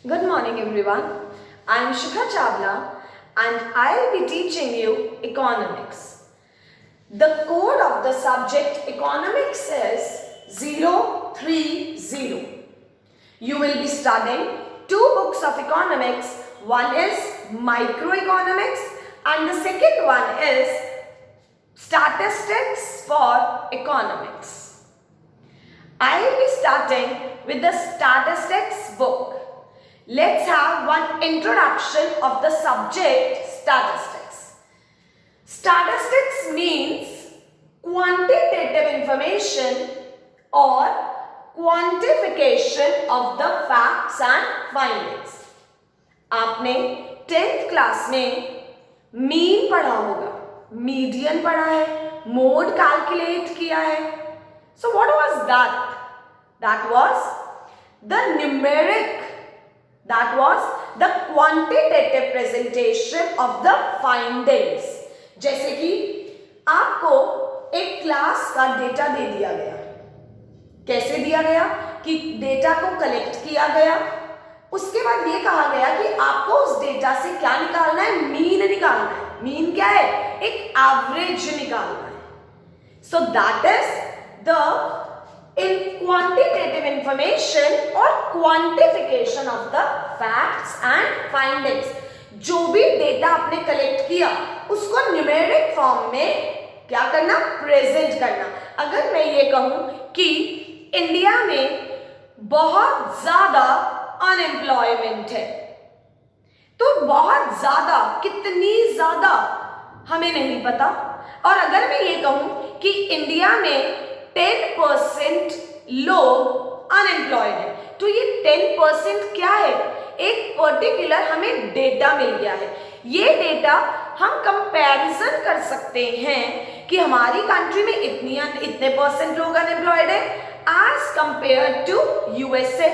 Good morning everyone. I am Shikha Chawla and I will be teaching you economics. The code of the subject economics is 030. You will be studying two books of economics. One is microeconomics and the second one is statistics for economics. I will be starting with the statistics book. Let's have one introduction of the subject statistics. Statistics means quantitative information or quantification of the facts and findings. आपने 10th class में mean पढ़ा होगा, median पढ़ा है, mode calculate किया है. So what was that? That was the numeric, that was the quantitative presentation of the findings. जैसे कि आपको एक क्लास का डेटा दे दिया गया. कैसे दिया गया? कि डेटा को कलेक्ट किया गया, उसके बाद ये कहा गया कि आपको उस डेटा से क्या निकालना है? मीन निकालना है. मीन क्या है? एक एवरेज निकालना है. So that is the quantitative information or quantification of the facts and findings. जो भी डेटा आपने कलेक्ट किया उसको न्यूमेरिक फॉर्म में क्या करना? प्रेजेंट करना. अगर मैं ये कहूं कि इंडिया में बहुत ज्यादा अनएम्प्लॉयमेंट है, तो बहुत ज्यादा कितनी ज्यादा हमें नहीं पता. और अगर मैं ये कहूं कि इंडिया में 10% लोग अनएम्प्लॉयड है, तो ये 10% क्या है? एक पर्टिकुलर हमें डेटा मिल गया है. ये डेटा हम कंपैरिजन कर सकते हैं कि हमारी कंट्री में इतने परसेंट लोग अनएम्प्लॉयड है एज कंपेयर टू यूएसए.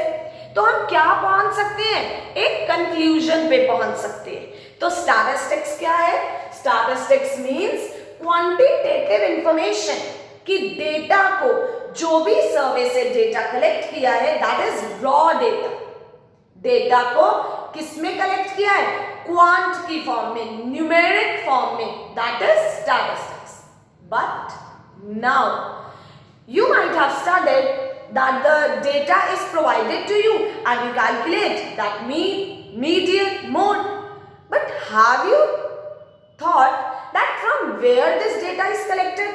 तो हम क्या पहुंच सकते हैं? एक कंक्लूजन पे पहुंच सकते हैं. तो स्टैटिस्टिक्स क्या है? स्टैटिस्टिक्स मींस क्वांटिटेटिव इंफॉर्मेशन, कि डेटा को जो भी सर्वे से डेटा कलेक्ट किया है that is raw data. Data को किसमें कलेक्ट किया है? क्वांट की फॉर्म में, न्यूमेरिक फॉर्म में, that is statistics. But now you might have studied that the data is provided to you and you calculate that mean, median, mode. But have you thought that from where this data is collected?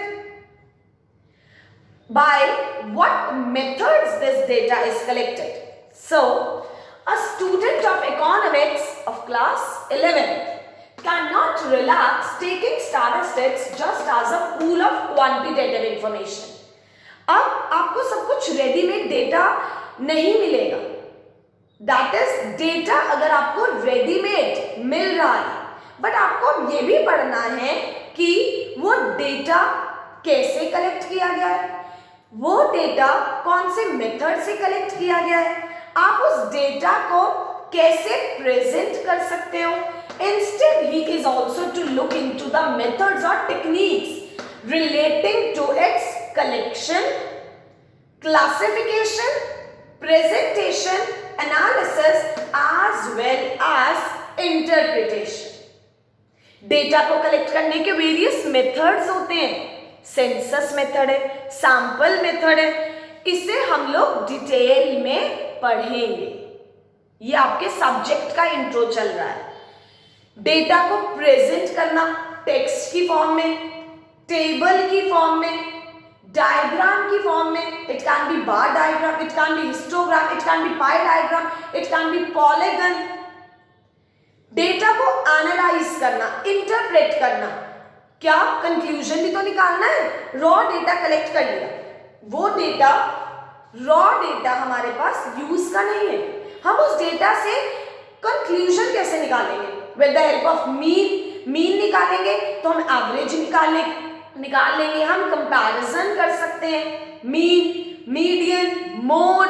By what methods this data is collected? So, a student of economics of class 11 cannot relax taking statistics just as a pool of quantitative information. अब आपको सब कुछ readymade data नहीं मिलेगा. That is data अगर आपको readymade मिल रहा है, बट आपको ये भी पढ़ना है कि वो डेटा कैसे कलेक्ट किया गया है, वो डेटा कौन से मेथड से कलेक्ट किया गया है, आप उस डेटा को कैसे प्रेजेंट कर सकते हो. इंस्टेड ही is also to look into the methods और techniques relating to its collection, classification, presentation, analysis as well as interpretation. Data को कलेक्ट करने के वेरियस मेथड्स होते हैं. सेंसस मेथड है, सैंपल मेथड है. इसे हम लोग डिटेल में पढ़ेंगे. ये आपके सब्जेक्ट का इंट्रो चल रहा है. डेटा को प्रेजेंट करना टेक्स्ट की फॉर्म में, टेबल की फॉर्म में, डायग्राम की फॉर्म में. It can be bar diagram, it can be histogram, it can be pie diagram, it can be polygon. Data को एनालाइज करना, इंटरप्रेट करना. क्या कंक्लूजन भी तो निकालना है. रॉ डेटा कलेक्ट कर लिया, वो डेटा रॉ डेटा हमारे पास यूज का नहीं है. हम उस डेटा से कंक्लूजन कैसे निकालेंगे? With the help of mean निकालेंगे तो हम एवरेज निकाल लेंगे. हम कंपैरिजन कर सकते हैं, मीन, मीडियन, मोड,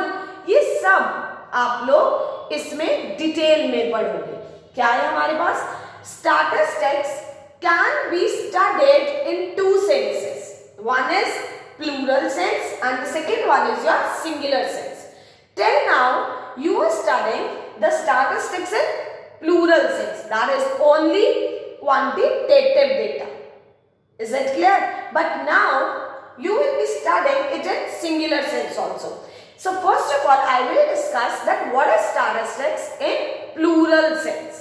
ये सब आप लोग इसमें डिटेल में पढ़ोगे. क्या है हमारे पास? Statistics can be studied in two senses. One is plural sense and the second one is your singular sense. Till now you are studying the statistics in plural sense, that is only quantitative data. Is it clear? But now you will be studying it in singular sense also. So first of all, I will discuss that what is statistics in plural sense.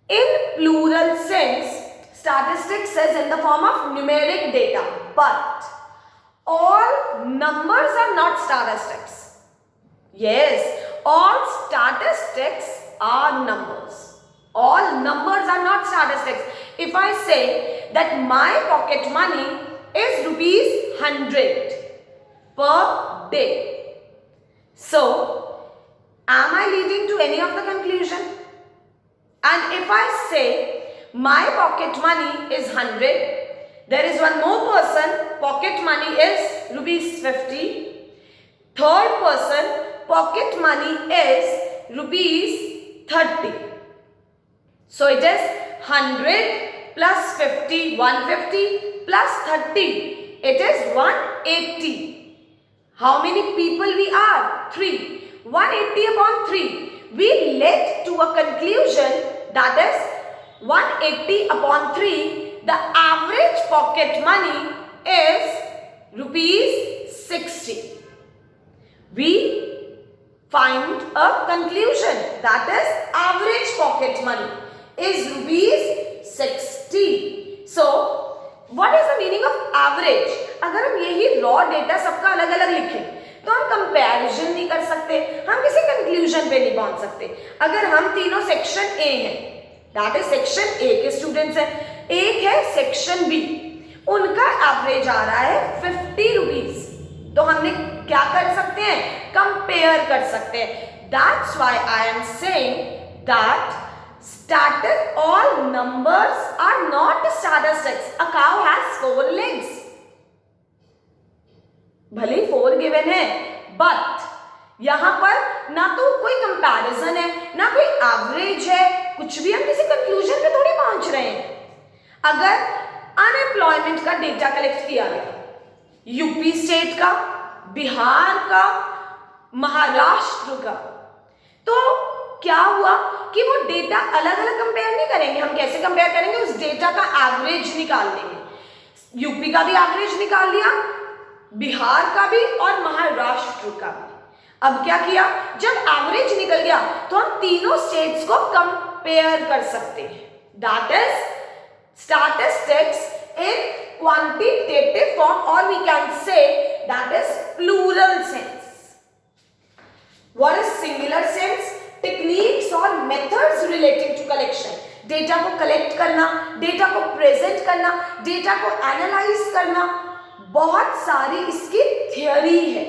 In plural sense, statistics is in the form of numeric data, but all numbers are not statistics. Yes, all statistics are numbers. All numbers are not statistics. If I say that my pocket money is ₹100 per day, so am I leading to any of the conclusion? And if I say my pocket money is 100, there is one more person, pocket money is ₹50. Third person, pocket money is ₹30. So it is 100 plus 50, 150 plus 30. It is 180. How many people we are? 3. 180 upon 3. We led to a conclusion that is 180 upon 3. The average pocket money is ₹60. We find a conclusion that is average pocket money is ₹60. So what is the meaning of average? अगर हम यही raw data सबका अलग अलग लिखें तो हम comparison नहीं कर सकते, हम किसी कंक्लूजन पे नहीं पहुंच सकते. अगर हम तीनों सेक्शन ए हैं, दैट इज सेक्शन ए के स्टूडेंट्स हैं, एक है सेक्शन बी, उनका एवरेज आ रहा है ₹50, तो हमने क्या कर सकते हैं? कंपेयर कर सकते हैं. That's why I am saying that all numbers are not statistics. A cow has 4 legs. भले 4 गिवन है, बट यहां पर ना तो कोई कंपैरिजन है, ना कोई एवरेज है, कुछ भी हम किसी कंक्लूजन पे थोड़ी पहुंच रहे हैं. अगर अनएम्प्लॉयमेंट का डेटा कलेक्ट किया गया, यूपी स्टेट का, बिहार का, महाराष्ट्र का, तो क्या हुआ कि वो डेटा अलग अलग कंपेयर नहीं करेंगे. हम कैसे कंपेयर करेंगे? उस डेटा का एवरेज निकाल लेंगे. यूपी का भी एवरेज निकाल लिया, बिहार का भी और महाराष्ट्र का भी. अब क्या किया? जब एवरेज निकल गया तो हम तीनों स्टेट्स को कंपेयर कर सकते हैं. That is statistics in quantitative form, और we can say that is plural sense. What is singular sense? Techniques और methods relating to collection. Data को कलेक्ट करना, डेटा को प्रेजेंट करना, डेटा को एनालाइज करना, बहुत सारी इसकी थियोरी है.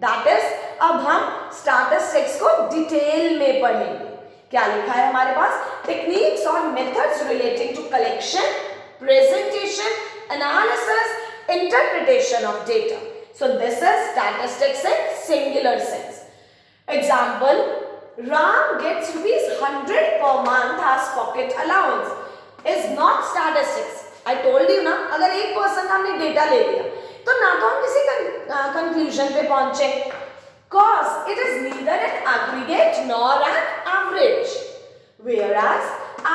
दैट इज अब हम स्टैटिस्टिक्स को डिटेल में पढ़ेंगे. क्या लिखा है हमारे पास? टेक्निक्स और methods relating to collection, presentation, analysis, interpretation of data. So this is statistics in singular sense. Example, Ram gets ₹100 per month as pocket allowance. Is not statistics. I told you ना, अगर एक person का हमने data ले लिया तो ना तो हम किसी कंक्लूजन पे पहुंचे, cause it is neither an aggregate nor an average. Whereas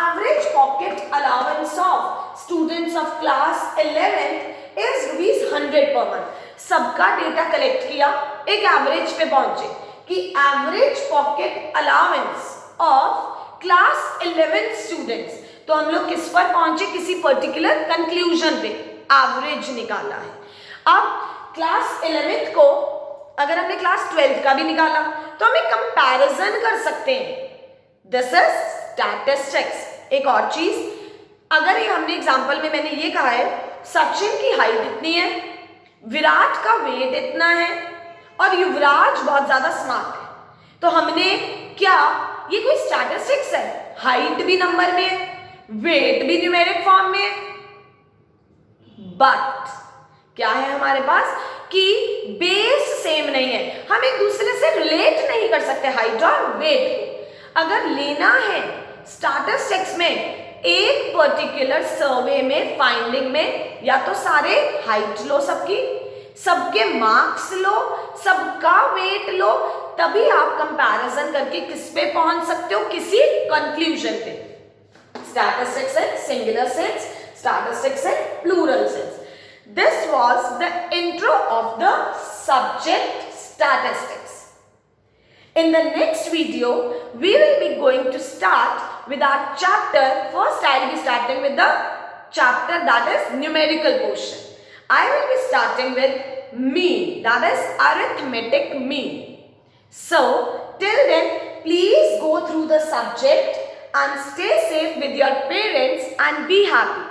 average pocket allowance of students of class 11th is ₹100 per month. सबका डेटा कलेक्ट किया, एक एवरेज पे पहुंचे कि average pocket allowance of class 11 students. तो हम लोग किस पर पहुंचे? किसी पर्टिकुलर कंक्लूजन पे एवरेज निकाला है. अब क्लास 11th को अगर हमने क्लास 12th का भी निकाला तो हम एक कंपैरिजन कर सकते हैं. This is statistics. एक और चीज, अगर ये हमने एग्जांपल में मैंने ये कहा है सचिन की हाइट इतनी है, विराट का वेट इतना है और युवराज बहुत ज्यादा स्मार्ट है, तो हमने क्या, ये कोई स्टैटिस्टिक्स है? हाइट भी नंबर में है, वेट भी न्यूमेरिक फॉर्म में है, बट क्या है हमारे पास कि बेस सेम नहीं है. हम एक दूसरे से रिलेट नहीं कर सकते हाइट और वेट को. अगर लेना है स्टैटिस्टिक्स में एक पर्टिकुलर सर्वे में, फाइंडिंग में, या तो सारे हाइट लो सबकी, सबके मार्क्स लो, सबका वेट लो, तभी आप कंपैरिजन करके किस पे पहुंच सकते हो, किसी कंक्लूजन पे. Statistics in singular sense, statistics in plural sense. This was the intro of the subject statistics. In the next video, we will be going to start with our chapter. First, I will be starting with the chapter that is numerical portion. I will be starting with mean, that is arithmetic mean. So, till then, please go through the subject and stay safe with your parents and be happy.